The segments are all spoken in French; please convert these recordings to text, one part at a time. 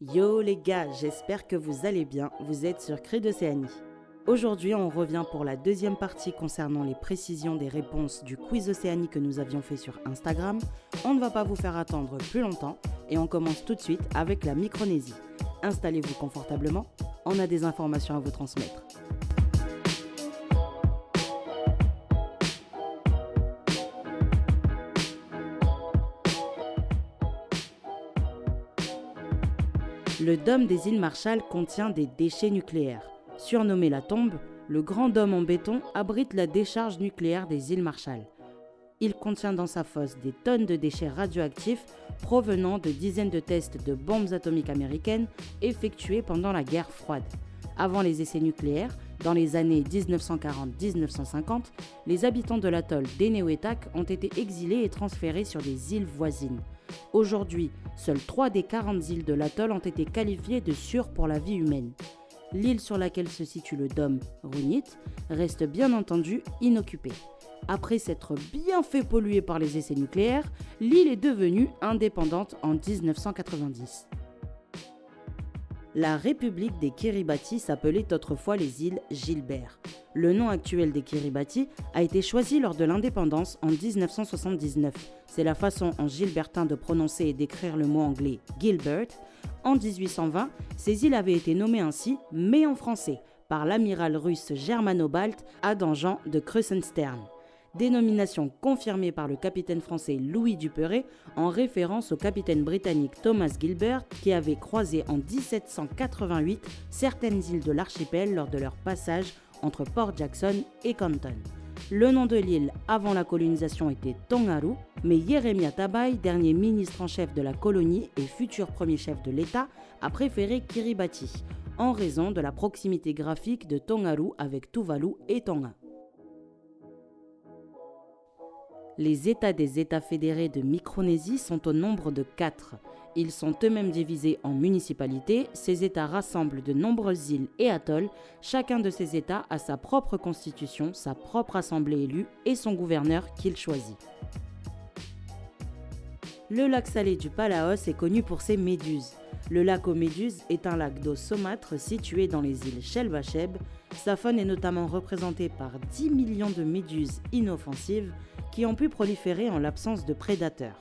Yo les gars, j'espère que vous allez bien, vous êtes sur Cri d'Océanie. Aujourd'hui, on revient pour la deuxième partie concernant les précisions des réponses du quiz Océanie que nous avions fait sur Instagram. On ne va pas vous faire attendre plus longtemps et on commence tout de suite avec la Micronésie. Installez-vous confortablement, on a des informations à vous transmettre. Le dôme des îles Marshall contient des déchets nucléaires. Surnommé la tombe, le grand dôme en béton abrite la décharge nucléaire des îles Marshall. Il contient dans sa fosse des tonnes de déchets radioactifs provenant de dizaines de tests de bombes atomiques américaines effectués pendant la guerre froide. Avant les essais nucléaires, dans les années 1940-1950, les habitants de l'atoll d'Enewetak ont été exilés et transférés sur des îles voisines. Aujourd'hui, seules 3 des 40 îles de l'atoll ont été qualifiées de sûres pour la vie humaine. L'île sur laquelle se situe le dôme, Runit, reste bien entendu inoccupée. Après s'être bien fait polluer par les essais nucléaires, l'île est devenue indépendante en 1990. La République des Kiribati s'appelait autrefois les îles Gilbert. Le nom actuel des Kiribati a été choisi lors de l'indépendance en 1979. C'est la façon en gilbertin de prononcer et d'écrire le mot anglais Gilbert. En 1820, ces îles avaient été nommées ainsi, mais en français, par l'amiral russe germano-balte Adam Jean de Krusenstern. Dénomination confirmée par le capitaine français Louis Duperré en référence au capitaine britannique Thomas Gilbert qui avait croisé en 1788 certaines îles de l'archipel lors de leur passage entre Port Jackson et Canton. Le nom de l'île avant la colonisation était Tongaru, mais Yeremia Tabay, dernier ministre en chef de la colonie et futur premier chef de l'État, a préféré Kiribati, en raison de la proximité graphique de Tongaru avec Tuvalu et Tonga. Les États des États fédérés de Micronésie sont au nombre de 4. Ils sont eux-mêmes divisés en municipalités. Ces États rassemblent de nombreuses îles et atolls. Chacun de ces États a sa propre constitution, sa propre assemblée élue et son gouverneur qu'il choisit. Le lac salé du Palaos est connu pour ses méduses. Le lac aux méduses est un lac d'eau saumâtre situé dans les îles Shelbacheb. Sa faune est notamment représentée par 10 millions de méduses inoffensives qui ont pu proliférer en l'absence de prédateurs.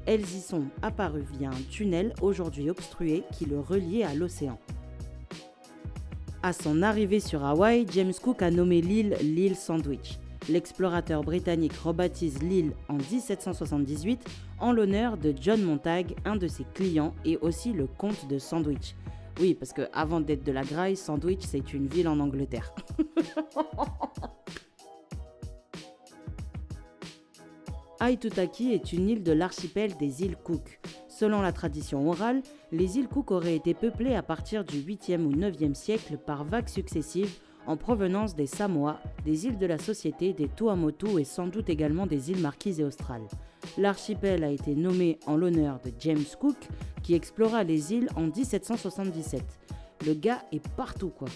Elles y sont apparues via un tunnel aujourd'hui obstrué qui le reliait à l'océan. À son arrivée sur Hawaï, James Cook a nommé l'île Sandwich. L'explorateur britannique rebaptise l'île en 1778 en l'honneur de John Montague, un de ses clients et aussi le comte de Sandwich. Oui, parce qu'avant d'être de la Graille, Sandwich c'est une ville en Angleterre. Aitutaki est une île de l'archipel des îles Cook. Selon la tradition orale, les îles Cook auraient été peuplées à partir du 8e ou 9e siècle par vagues successives en provenance des Samoa, des îles de la Société, des Tuamotu et sans doute également des îles Marquises et Australes. L'archipel a été nommé en l'honneur de James Cook qui explora les îles en 1777. Le gars est partout quoi.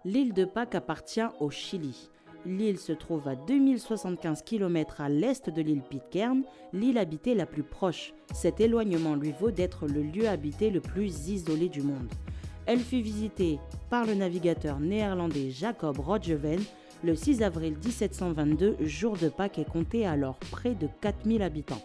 L'île de Pâques appartient au Chili. L'île se trouve à 2075 km à l'est de l'île Pitcairn, l'île habitée la plus proche. Cet éloignement lui vaut d'être le lieu habité le plus isolé du monde. Elle fut visitée par le navigateur néerlandais Jacob Roggeveen le 6 avril 1722, jour de Pâques et comptait alors près de 4000 habitants.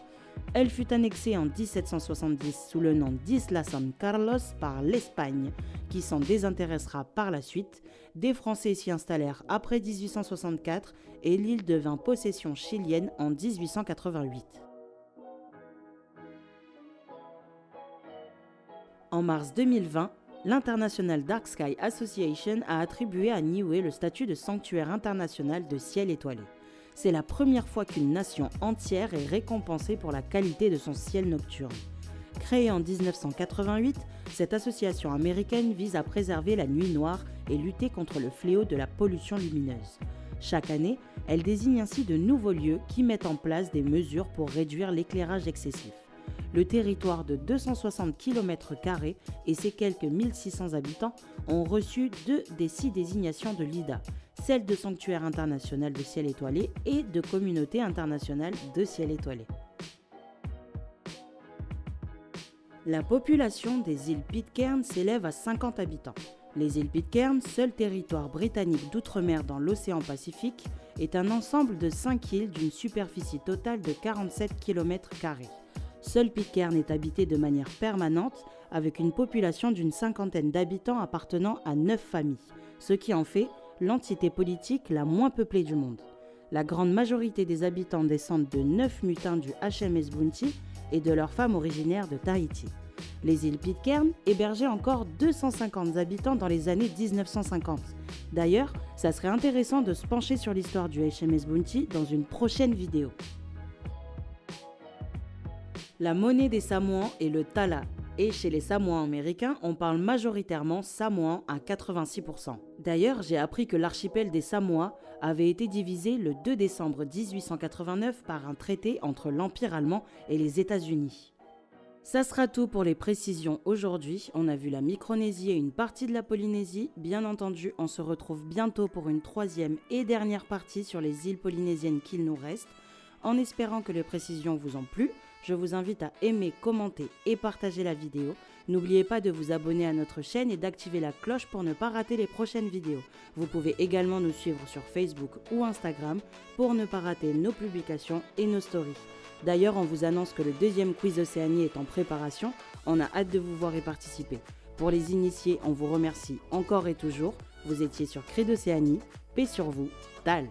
Elle fut annexée en 1770 sous le nom d'Isla San Carlos par l'Espagne, qui s'en désintéressera par la suite. Des Français s'y installèrent après 1864 et l'île devint possession chilienne en 1888. En mars 2020, l'International Dark Sky Association a attribué à Niue le statut de sanctuaire international de ciel étoilé. C'est la première fois qu'une nation entière est récompensée pour la qualité de son ciel nocturne. Créée en 1988, cette association américaine vise à préserver la nuit noire et lutter contre le fléau de la pollution lumineuse. Chaque année, elle désigne ainsi de nouveaux lieux qui mettent en place des mesures pour réduire l'éclairage excessif. Le territoire de 260 km² et ses quelques 1600 habitants ont reçu 2 des 6 désignations de l'IDA, celle de sanctuaire international de ciel étoilé et de communauté internationale de ciel étoilé. La population des îles Pitcairn s'élève à 50 habitants. Les îles Pitcairn, seul territoire britannique d'outre-mer dans l'océan Pacifique, est un ensemble de 5 îles d'une superficie totale de 47 km². Seul Pitcairn est habité de manière permanente, avec une population d'une cinquantaine d'habitants appartenant à 9 familles, ce qui en fait l'entité politique la moins peuplée du monde. La grande majorité des habitants descendent de 9 mutins du HMS Bounty et de leurs femmes originaires de Tahiti. Les îles Pitcairn hébergeaient encore 250 habitants dans les années 1950. D'ailleurs, ça serait intéressant de se pencher sur l'histoire du HMS Bounty dans une prochaine vidéo. La monnaie des Samoans est le tala, et chez les Samoans américains, on parle majoritairement samoan à 86%. D'ailleurs, j'ai appris que l'archipel des Samoa avait été divisé le 2 décembre 1889 par un traité entre l'Empire allemand et les États-Unis. Ça sera tout pour les précisions aujourd'hui. On a vu la Micronésie et une partie de la Polynésie. Bien entendu, on se retrouve bientôt pour une troisième et dernière partie sur les îles polynésiennes qu'il nous reste. En espérant que les précisions vous ont plu, je vous invite à aimer, commenter et partager la vidéo. N'oubliez pas de vous abonner à notre chaîne et d'activer la cloche pour ne pas rater les prochaines vidéos. Vous pouvez également nous suivre sur Facebook ou Instagram pour ne pas rater nos publications et nos stories. D'ailleurs, on vous annonce que le deuxième quiz Océanie est en préparation. On a hâte de vous voir y participer. Pour les initiés, on vous remercie encore et toujours. Vous étiez sur Cri d'Océanie. Paix sur vous, Tal.